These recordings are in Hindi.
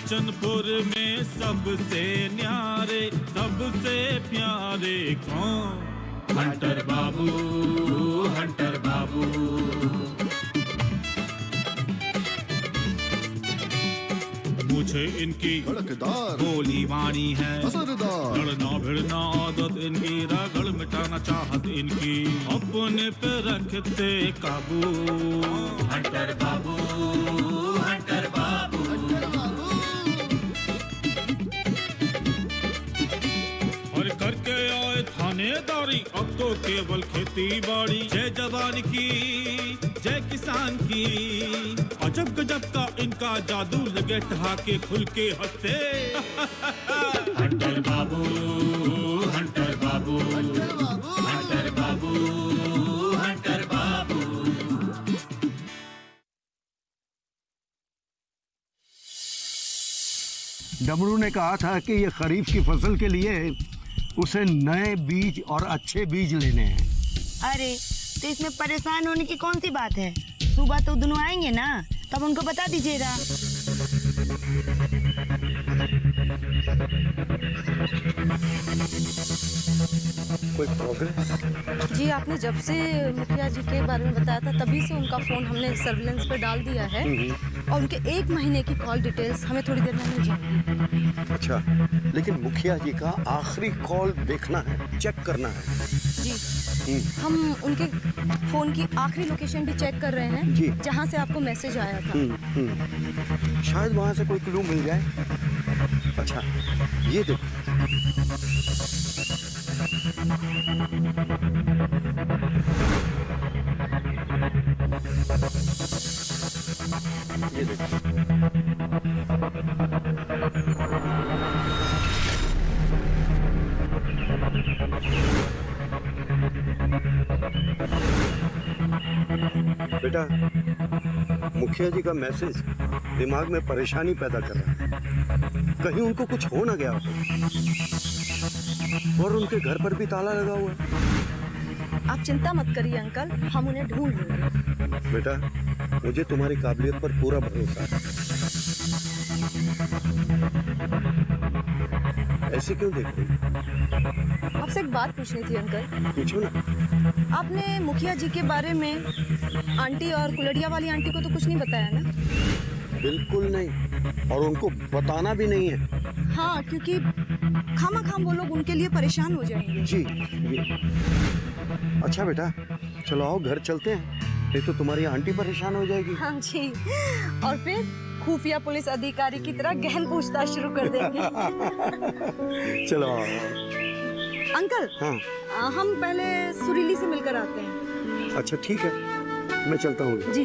बच्चनपुर में सबसे न्यारे सबसे प्यारे कौन? हंटर बाबू, हंटर बाबू। मुझे इनकी धड़कदार बोली वाणी है असरदार, लड़ना भिड़ना आदत इनकी, रगड़ मिटाना चाहत इनकी, अपने पे रखते काबू। हंटर बाबू, हंटर बाबू। और करके आए थानेदारी, अब तो केवल खेती बाड़ी। जय जवान की, जय किसान की, अजब गजब का इनका जादू, लगे ठहाके खुल के हंसते। हंटर बाबू, हंटर बाबू, हंटर बाबू, हंटर बाबू। डमरू ने कहा था कि ये खरीफ की फसल के लिए उसे नए बीज और अच्छे बीज लेने हैं। अरे तो इसमें परेशान होने की कौन सी बात है? सुबह तो दोनों आएंगे ना, तब उनको बता दीजिएगा। कोई प्रोग्रेस? जी, आपने जब से मुखिया जी के बारे में बताया था तभी से उनका फ़ोन हमने सर्विलेंस पे डाल दिया है और उनके 1 महीने की कॉल डिटेल्स हमें थोड़ी देर में मिल जाएंगी। अच्छा, लेकिन मुखिया जी का आखिरी कॉल देखना है, चेक करना है। जी, हम उनके फ़ोन की आखिरी लोकेशन भी चेक कर रहे हैं जी, जहाँ से आपको मैसेज आया था। शायद वहाँ से कोई क्लू मिल जाए। अच्छा, ये देखो। ये देखो। बेटा, मुखिया जी का मैसेज दिमाग में परेशानी पैदा कर रहा है। कहीं उनको कुछ हो ना गया हो। और उनके घर पर भी ताला लगा हुआ है। आप चिंता मत करिए अंकल, हम उन्हें ढूंढ लेंगे। बेटा, मुझे तुम्हारी काबिलियत पर पूरा भरोसा है। ऐसे क्यों देख रही? आपसे एक बात पूछनी थी अंकल। पूछो ना। आपने मुखिया जी के बारे में आंटी और कुलड़िया वाली आंटी को तो कुछ नहीं बताया ना? बिल्कुल नहीं, और उनको बताना भी नहीं है। हाँ, क्योंकि खामा वो लोग उनके लिए परेशान हो जाएंगे। जी, अच्छा बेटा, चलो आओ घर चलते हैं, नहीं तो तुम्हारी आंटी परेशान हो जाएगी। हाँ जी, और फिर खुफिया पुलिस अधिकारी की तरह गहन पूछताछ शुरू कर देंगे। चलो आओ। अंकल, हाँ, हम पहले सुरीली से मिलकर आते हैं। अच्छा ठीक है, मैं चलता हूँ। जी।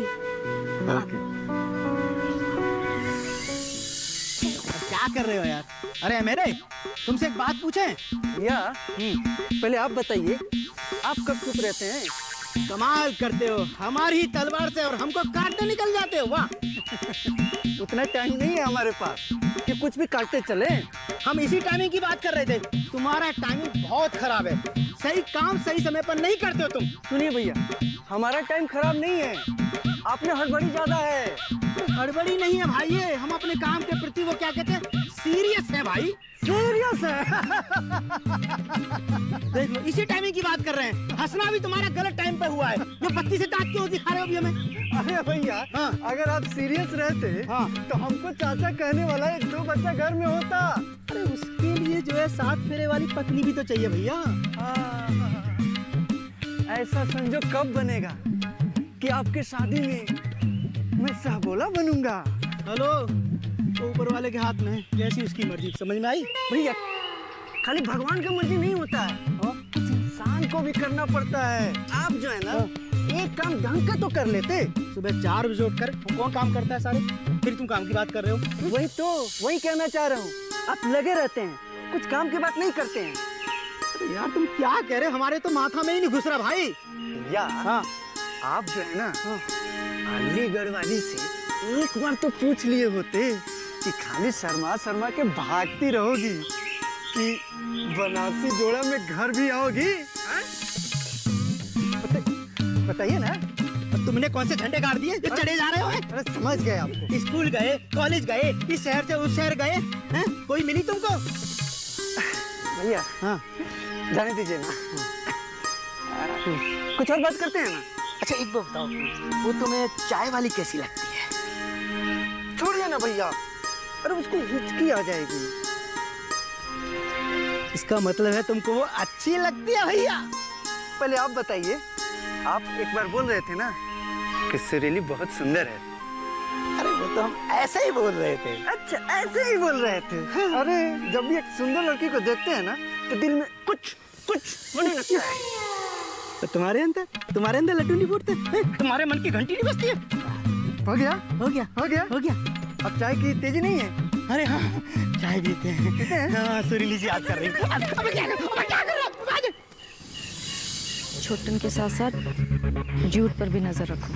क्या कर रहे हो यार? अरे मेरे, तुमसे एक बात पूछें? भैया, पहले आप बताइए, आप कब चुप रहते हैं? कमाल करते हो, हमारी ही तलवार से और हमको काटने निकल जाते हो। वाह। उतना टाइम नहीं है हमारे पास कि कुछ भी काटते चले। हम इसी टाइमिंग की बात कर रहे थे। तुम्हारा टाइमिंग बहुत खराब है, सही काम सही समय पर नहीं करते हो तुम। सुनिए भैया, हमारा टाइम खराब नहीं है, आप में हड़बड़ी ज्यादा है। हड़बड़ी नहीं है भाई, ये हम अपने काम के प्रति वो क्या कहते हैं, सीरियस है भाई, सीरियस है। देख लो, इसी टाइमिंग की बात कर रहे हैं। हंसना भी तुम्हारा गलत टाइम पे हुआ है। ये बत्ती से दांत क्यों दिखा रहे हो अभी हमें? अरे भैया, हाँ। अगर आप सीरियस रहते हाँ। तो हमको चाचा कहने वाला 1-2 बच्चा घर में होता। अरे उसके लिए जो है 7 फेरे वाली पत्नी भी तो चाहिए भैया। ऐसा संजोग कब बनेगा कि आपके शादी में मैं साहबोला बनूंगा? हेलो, तो ऊपर वाले के हाथ में, जैसी उसकी मर्जी। समझ में आई? भैया, खाली भगवान का मर्जी नहीं होता है, कुछ इंसान को भी करना पड़ता है। आप जो है ना, एक काम ढंग का तो कर लेते। सुबह 4 बजे उठकर कौन काम करता है सारे? फिर तुम काम की बात कर रहे हो? वही कहना चाह रहा हूँ। आप लगे रहते हैं, कुछ काम की बात नहीं करते हैं। अरे यार तुम क्या कह रहे हो? हमारे तो माथा में ही नहीं घुस रहा भाई। या हाँ, आप जो है ना, अलीगढ़ वाली से एक बार तो पूछ लिए होते कि खाली शर्मा के भागती रहोगी कि बनारसी जोड़ा में घर भी आओगी। बताइए ना, तुमने कौन से झंडे गाड़ दिए जो चढ़े जा रहे हो? अरे समझ गए आपको। स्कूल गए, कॉलेज गए, इस शहर से उस शहर गए, हैं? कोई मिली तुमको? भैया हाँ। जाने दीजिए ना, कुछ और बात करते हैं ना। अच्छा एक बात बताओ, वो तुम्हें चाय वाली कैसी लगती है? छोड़िए ना भैया, अरे उसको हिचकी आ जाएगी। इसका मतलब है तुमको वो अच्छी लगती है भैया? पहले आप बताइए, आप एक बार बोल रहे थे ना कि सुरीली बहुत सुंदर है। अरे वो तो हम ऐसे ही बोल रहे थे। अच्छा ऐसे ही बोल रहे थे। अरे जब भी एक सुंदर लड़की को देखते हैं ना तो दिल में कुछ कुछ होने लगता है। तो तुम्हारे अंदर लड्डू नहीं फूटते? तुम्हारे मन की घंटी नहीं बजती है? हो गया हो गया, हो गया हो गया। अब चाय की तेजी नहीं है। अरे हाँ, चाय पीते हैं। हाँ, सुरीली जी याद कर रही है। अब क्या कर रहा? छोटन के साथ साथ जूट पर भी नजर रखो।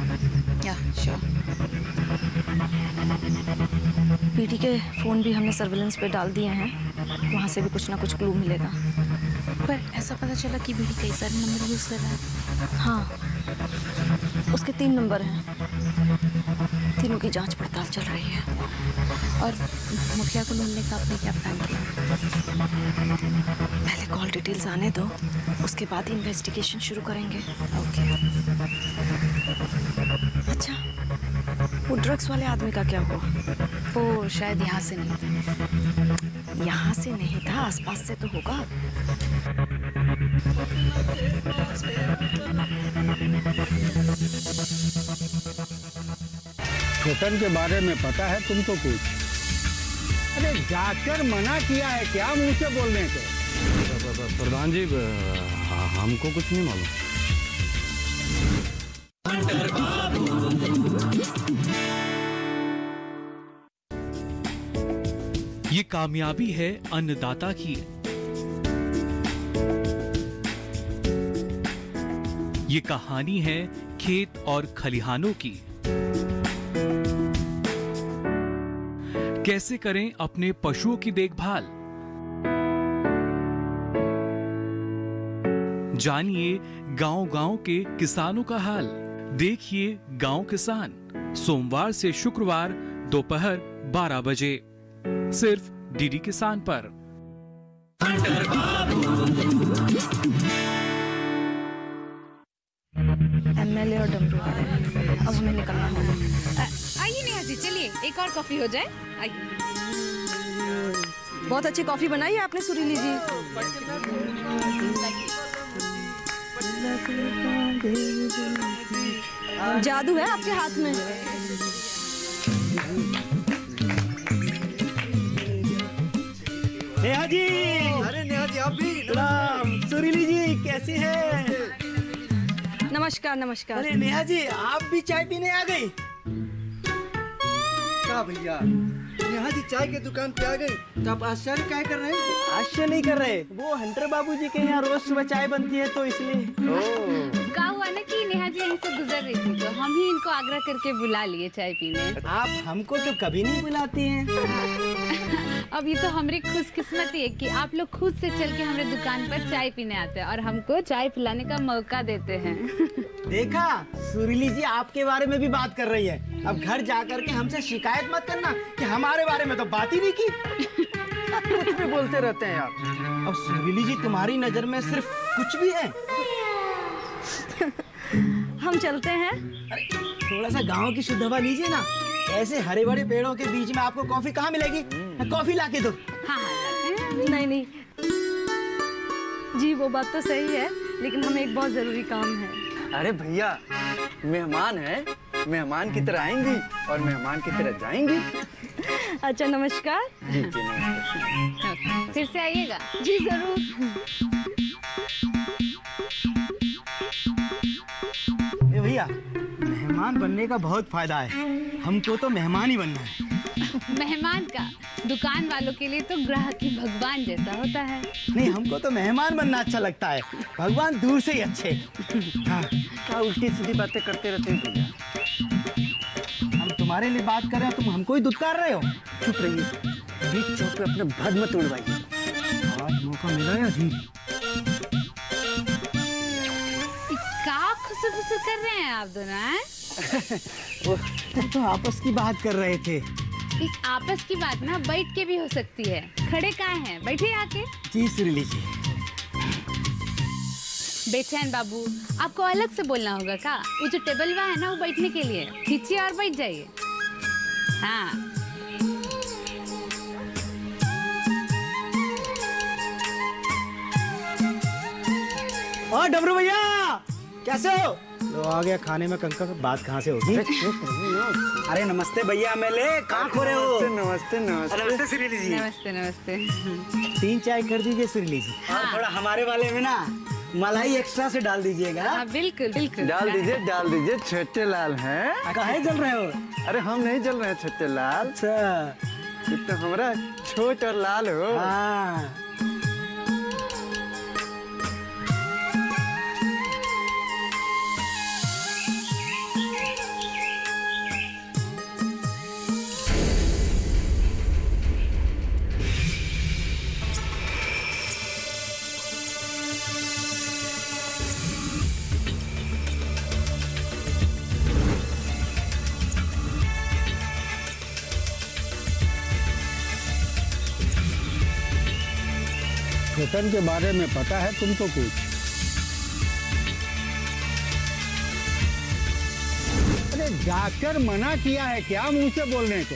या श्योर। पीटी के फोन भी हमने सर्विलेंस पे डाल दिए हैं, वहाँ से भी कुछ ना कुछ क्लू मिलेगा। पर ऐसा पता चला कि बीडी कई सारे नंबर यूज कर रहा है। हाँ, उसके 3 नंबर हैं, तीनों की जांच पड़ताल चल रही है। और मुखिया को ढूंढने का आपने क्या प्लान किया? पहले कॉल डिटेल्स आने दो, उसके बाद इन्वेस्टिगेशन शुरू करेंगे। ओके। अच्छा, वो ड्रग्स वाले आदमी का क्या हुआ? वो शायद यहाँ से नहीं था। यहाँ से नहीं था, आसपास से तो होगा। छोटन के बारे में पता है तुमको कुछ? अरे जाकर मना किया है क्या मुंह से बोलने को? प्रधान जी हमको कुछ नहीं मालूम। ये कामयाबी है अन्नदाता की। ये कहानी है खेत और खलिहानों की। कैसे करें अपने पशुओं की देखभाल, जानिए गांव-गांव के किसानों का हाल। देखिए गांव किसान, सोमवार से शुक्रवार दोपहर 12 बजे सिर्फ डीडी किसान पर। एमएलए और डमरू आ रहे हैं, अब हमें निकलना होगा। आइए नेहा जी, चलिए एक और कॉफी हो जाए। आइए। बहुत अच्छी कॉफी बनाई है आपने सुरीली जी। जादू है आपके हाथ में। नेहा जी। अरे नेहा जी आप भी। सलाम। सुरीली जी कैसी है? नमस्कार नमस्कार। अरे नेहा जी आप भी चाय पीने आ गई? क्या भैया, नेहा जी चाय के दुकान पे आ गई तो आप आश्चर्य क्या कर रहे हैं? आश्चर्य नहीं कर रहे, वो हंटर बाबू जी के यहाँ रोज सुबह चाय बनती है तो इसलिए। क्या हुआ ना कि नेहा जी यहीं से गुजर रही थी तो हम ही इनको आग्रह करके बुला लिए चाय पीने। आप हमको तो कभी नहीं बुलाती हैं। अब ये तो हमारी खुशकिस्मती है कि आप लोग खुद से चल के हमारे दुकान पर चाय पीने आते हैं और हमको चाय पिलाने का मौका देते हैं। देखा, सुरीली जी आपके बारे में भी बात कर रही है। अब घर जाकर के हमसे शिकायत मत करना कि हमारे बारे में तो बात ही नहीं की। कुछ भी बोलते रहते हैं आप। अब सुरीली जी तुम्हारी नजर में सिर्फ कुछ भी है। हम चलते हैं। थोड़ा सा गांव की शुद्ध हवा लीजिए ना। ऐसे हरे भरे पेड़ों के बीच में आपको कॉफी कहाँ मिलेगी? कॉफी लाके दो। हाँ नहीं नहीं जी, वो बात तो सही है, लेकिन हमें एक बहुत जरूरी काम है। अरे भैया, मेहमान है, मेहमान की तरह आएंगी और मेहमान की तरह जाएंगी। अच्छा नमस्कार। जी जी नमस्ते। फिर से आइएगा। जी जरूर। भैया, मेहमान बनने का बहुत फायदा है। हमको तो मेहमान ही बनना है। मेहमान का दुकान वालों के लिए तो ग्राहक ही भगवान जैसा होता है। नहीं, हमको तो मेहमान बनना अच्छा लगता है, भगवान दूर से ही अच्छे। हाँ, क्या उल्टी सीधी बातें करते रहते हैं भैया? हम तुम्हारे लिए बात कर रहे हैं, तुम हमको ही दुत्कार रहे हो। चुप रहिए, बीच चौक पे अपने भद मत उड़वाइए। आज मौका मिला है जी। क्या खुसु खुसु कर रहे हैं आप दोनों? हम तो आपस की बात कर रहे थे। इस आपस की बात ना बैठ के भी हो सकती है। खड़े कहाँ हैं? बैठे आके। जी सुरीली जी। बेचैन बाबू, आपको अलग से बोलना होगा का? वो जो टेबल वहाँ है ना, वो बैठने के लिए खींचिए और बैठ जाइए। हाँ, और डबरू भैया कैसे हो? लो आ गया खाने में कंकर, बात कहाँ से होगी? अरे नमस्ते भैया, मेले कहाँ खो रहे हो? नमस्ते नमस्ते। नमस्ते सुरीली जी। नमस्ते नमस्ते। 3 चाय कर दीजिए सुरीली जी। हाँ। और थोड़ा हमारे वाले में ना मलाई एक्स्ट्रा से डाल दीजिएगा। हाँ बिल्कुल बिल्कुल। डाल दीजिए छोटे लाल हैं। काहे जल रहे हो? अरे हम नहीं जल रहे छोटे लाल। अच्छा। तो हमारा छोट और लाल हो। हाँ। छोटन के बारे में पता है तुमको कुछ? अरे जाकर मना किया है क्या मुंह से बोलने को?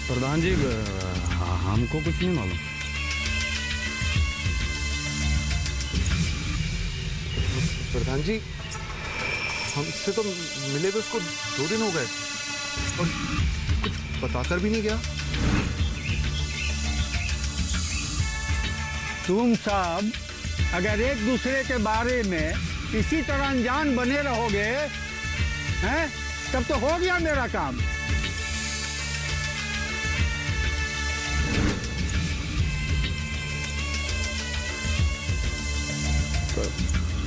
प्रधान जी हमको कुछ नहीं मालूम। प्रधान जी, हमसे तो मिले हुए उसको 2 दिन हो गए और कुछ बताकर भी नहीं गया। तुम सब अगर एक दूसरे के बारे में इसी तरह अनजान बने रहोगे, हैं, तब तो हो गया मेरा काम।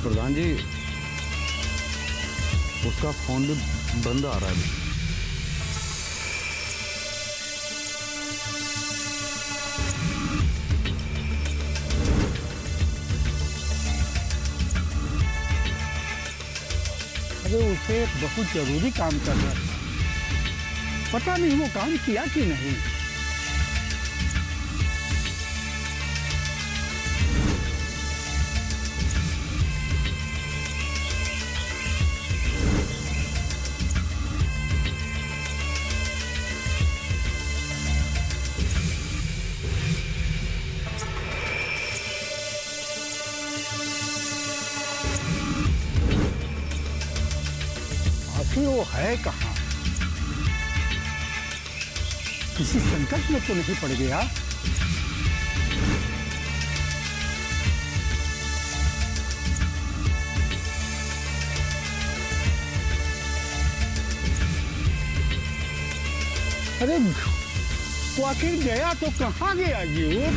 प्रधान जी उसका फोन भी बंद आ रहा है। उसे एक बहुत जरूरी काम करना था, पता नहीं वो काम किया कि नहीं। आखिर वो है कहाँ? किसी संकट में तो नहीं पड़ गया? अरे वो आखिर गया तो कहाँ गया जी वो?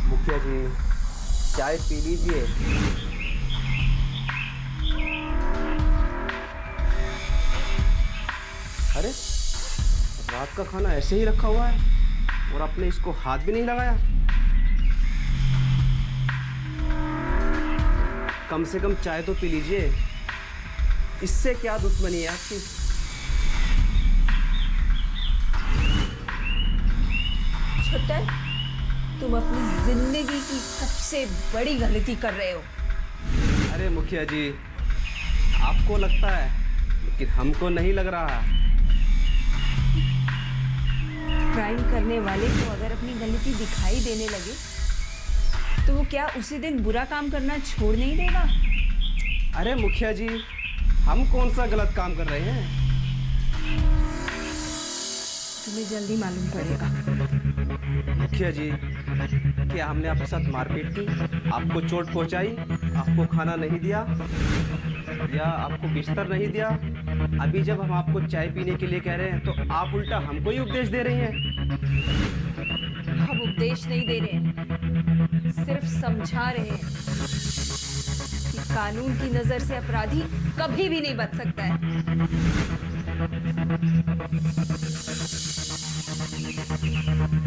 मुखिया जी चाय पी लीजिए। अरे रात का खाना ऐसे ही रखा हुआ है और आपने इसको हाथ भी नहीं लगाया। कम से कम चाय तो पी लीजिए, इससे क्या दुश्मनी है आपकी? छोटन, तुम अपनी जिंदगी की सबसे बड़ी गलती कर रहे हो। अरे मुखिया जी, आपको लगता है लेकिन हमको नहीं लग रहा। क्राइम करने वाले को अगर अपनी गलती दिखाई देने लगे तो वो क्या उसी दिन बुरा काम करना छोड़ नहीं देगा? अरे मुखिया जी, हम कौन सा गलत काम कर रहे हैं? तुम्हें जल्दी मालूम पड़ेगा। मुखिया जी, क्या हमने आपके साथ मारपीट की, आपको चोट पहुंचाई, आपको खाना नहीं दिया? या आपको बिस्तर नहीं दिया? अभी जब हम आपको चाय पीने के लिए कह रहे हैं तो आप उल्टा हमको ही उपदेश दे रही हैं। हम उपदेश नहीं दे रहे हैं, सिर्फ समझा रहे हैं कि कानून की नजर से अपराधी कभी भी नहीं बच सकता है।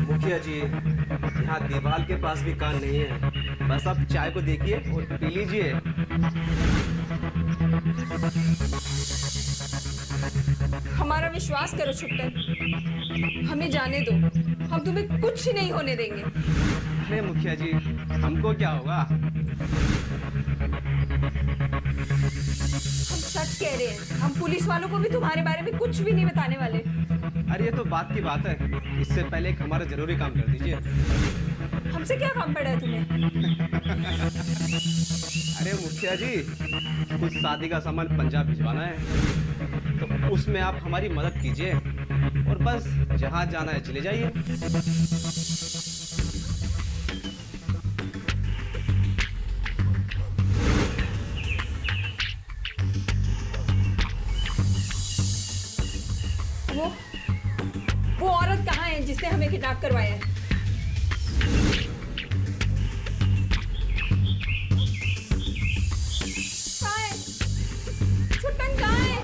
मुखिया जी, यहाँ दीवार के पास भी कान नहीं है। बस आप चाय को देखिए और पी लीजिए। हमारा विश्वास करो छुट्टन, हमें जाने दो, हम तुम्हें कुछ ही नहीं होने देंगे। अरे मुखिया जी, हमको क्या होगा? हम सच कह रहे हैं, हम पुलिस वालों को भी तुम्हारे बारे में कुछ भी नहीं बताने वाले। अरे ये तो बात की बात है, इससे पहले एक हमारा जरूरी काम कर दीजिए। हमसे क्या काम पड़ा है तुम्हें? अरे मुखिया जी, कुछ शादी का सामान पंजाब भिजवाना है, तो उसमें आप हमारी मदद कीजिए और बस जहां जाना है चले जाइए। वो औरत कहाँ है जिसने हमें किडनैप करवाया है? छुट्टन कहाँ है?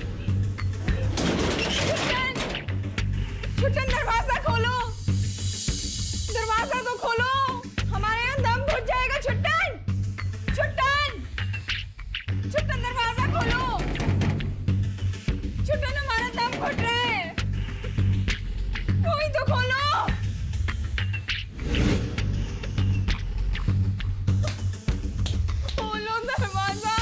छुट्टन दरवाजा खोलो, दरवाजा तो खोलो, हमारे यहाँ दम घुट जाएगा। छुट्टन, छुट्टन, छुट्टन दरवाजा खोलो, छुट्टन हमारा दम घुट रहा है, कोई तो खोलो। खोलो दरवाजा।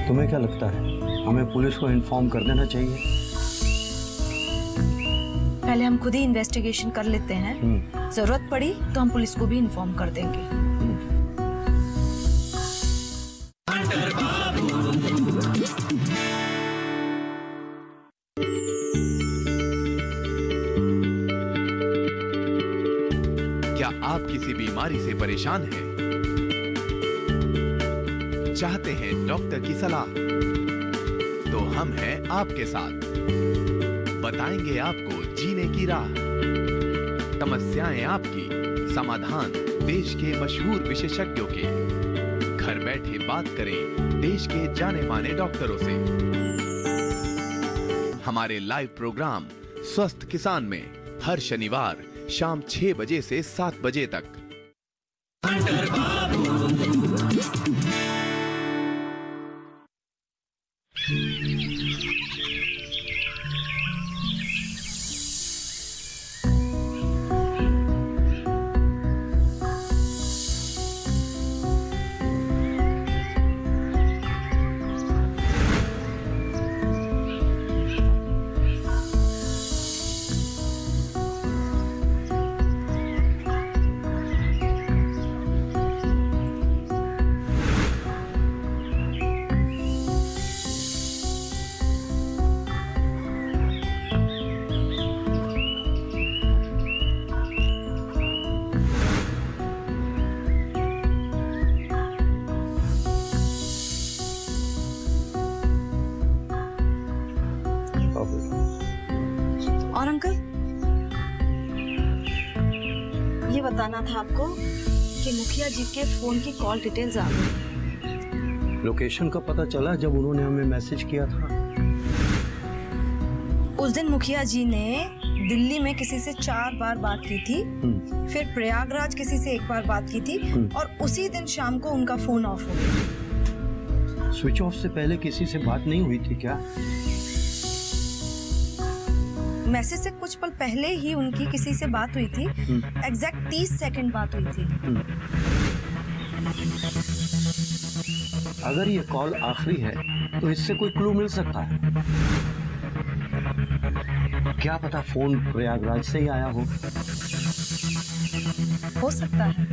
तुम्हें क्या लगता है हमें पुलिस को इन्फॉर्म कर देना चाहिए? पहले हम खुद ही इन्वेस्टिगेशन कर लेते हैं, जरूरत पड़ी तो हम पुलिस को भी इन्फॉर्म कर देंगे। क्या आप किसी बीमारी से परेशान हैं? चाहते हैं डॉक्टर की सलाह? तो हम हैं आपके साथ, बताएंगे आपको जीने की राह। समस्याएं आपकी, समाधान देश के मशहूर विशेषज्ञों के। घर बैठे बात करें देश के जाने माने डॉक्टरों से। हमारे लाइव प्रोग्राम स्वस्थ किसान में हर शनिवार शाम 6 बजे से 7 बजे तक। और अंकल, ये बताना था आपको कि मुखिया जी के फोन की कॉल डिटेल्स आ गई। लोकेशन का पता चला जब उन्होंने हमें मैसेज किया था। उस दिन मुखिया जी ने दिल्ली में किसी से 4 बार बात की थी, फिर प्रयागराज किसी से 1 बार बात की थी और उसी दिन शाम को उनका फोन ऑफ हो गया। स्विच ऑफ से पहले किसी से बात नहीं हुई थी क्या? मैसेज से कुछ पल पहले ही उनकी किसी से बात हुई थी। एग्जैक्ट 30 सेकंड बात हुई थी। अगर ये कॉल आखिरी है तो इससे कोई क्लू मिल सकता है। क्या पता फोन प्रयागराज से ही आया हो सकता है,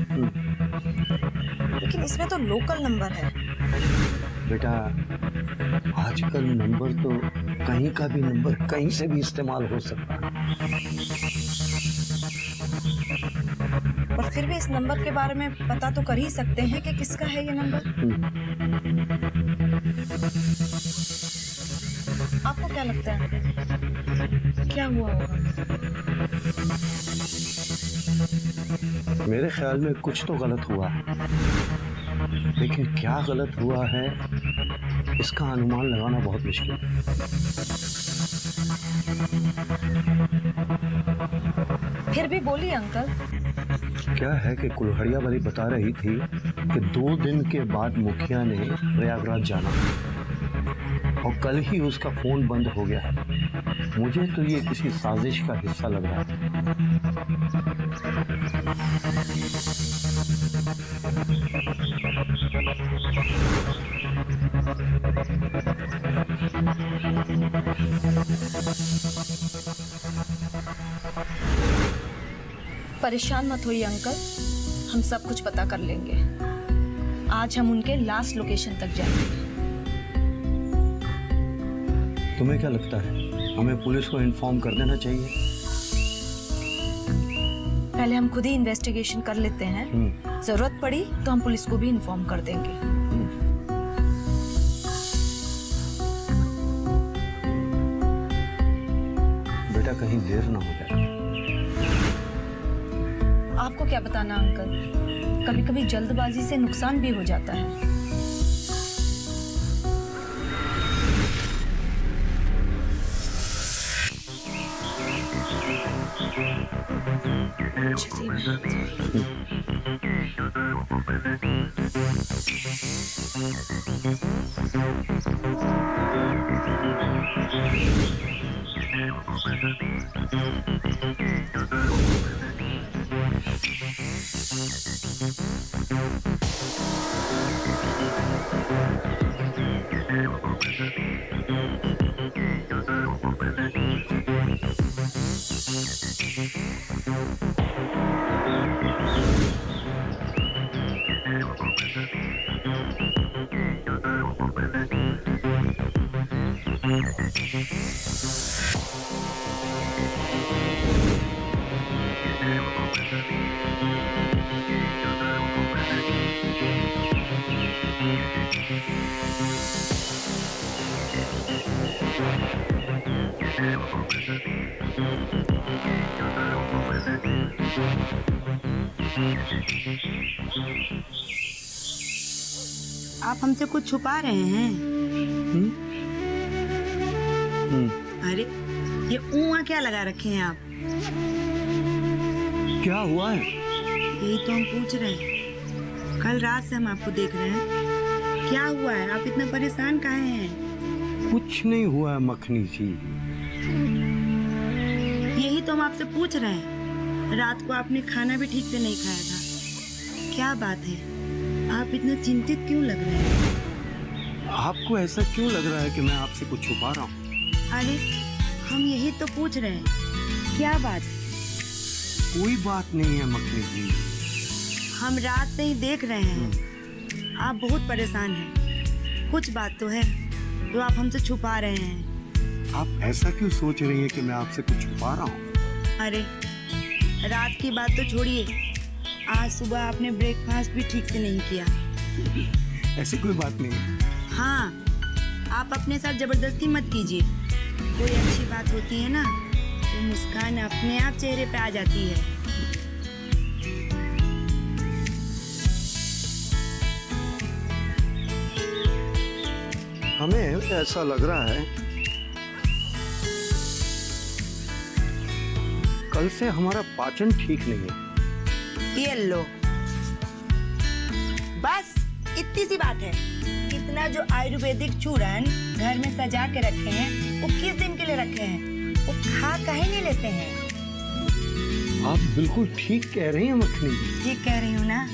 लेकिन इसमें तो लोकल नंबर है। बेटा, आजकल नंबर तो कहीं का भी नंबर कहीं से भी इस्तेमाल हो सकता है। पर फिर भी इस नंबर के बारे में पता तो कर ही सकते हैं कि किसका है ये नंबर। आपको क्या लगता है, क्या हुआ होगा? मेरे ख्याल में कुछ तो गलत हुआ है, लेकिन क्या गलत हुआ है इसका अनुमान लगाना बहुत मुश्किल है। फिर भी बोलिए अंकल। क्या है कि कुल्हड़िया वाली बता रही थी कि 2 दिन के बाद मुखिया ने प्रयागराज जाना और कल ही उसका फोन बंद हो गया है। मुझे तो ये किसी साजिश का हिस्सा लग रहा है। परेशान मत होइए अंकल, हम सब कुछ पता कर लेंगे। आज हम उनके लास्ट लोकेशन तक जाएंगे। तुम्हें क्या लगता है, हमें पुलिस को इन्फॉर्म कर देना चाहिए? पहले हम खुद ही इन्वेस्टिगेशन कर लेते हैं, जरूरत पड़ी तो हम पुलिस को भी इन्फॉर्म कर देंगे। बेटा, कहीं देर ना हो जाए। आपको क्या बताना अंकल, कभी कभी जल्दबाजी से नुकसान भी हो जाता है। आप हमसे कुछ छुपा रहे हैं? अरे ये ऊँआ क्या लगा रखे हैं आप? क्या हुआ है? यही तो हम पूछ रहे हैं, कल रात से हम आपको देख रहे हैं। क्या हुआ है, आप इतना परेशान काहे हैं? कुछ नहीं हुआ है मखनी जी। यही तो हम आपसे पूछ रहे हैं, रात को आपने खाना भी ठीक से नहीं खाया था। क्या बात है, आप इतना चिंतित क्यों लग रहे हैं? आपको ऐसा क्यों लग रहा है कि मैं आपसे कुछ छुपा रहा हूँ? अरे हम यही तो पूछ रहे हैं, क्या बात है? कोई बात नहीं है मखनी जी। हम रात से ही देख रहे हैं, आप बहुत परेशान हैं। कुछ बात तो है जो आप हमसे छुपा रहे हैं। आप ऐसा क्यों सोच रही हैं कि मैं आपसे कुछ छुपा रहा हूँ? अरे रात की बात तो छोड़िए, आज सुबह आपने ब्रेकफास्ट भी ठीक से नहीं किया। ऐसी कोई बात नहीं। हाँ, आप अपने साथ जबरदस्ती मत कीजिए। कोई अच्छी बात होती है ना तो मुस्कान अपने आप चेहरे पे आ जाती है। हमें ऐसा लग रहा है कल से हमारा पाचन ठीक नहीं है। ये लो, बस इतनी सी बात है। इतना जो आयुर्वेदिक चूरन घर में सजा के रखे हैं, वो किस दिन के लिए रखे हैं? वो खा काहे नहीं लेते हैं? आप बिल्कुल ठीक कह रही हैं मखनी जी। ठीक कह रही हूँ ना?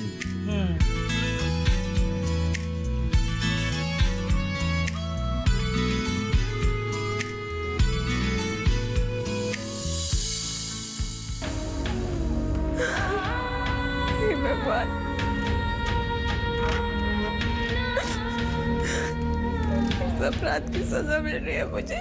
हे भगवान, इस अपराध की सजा मिल रही है मुझे।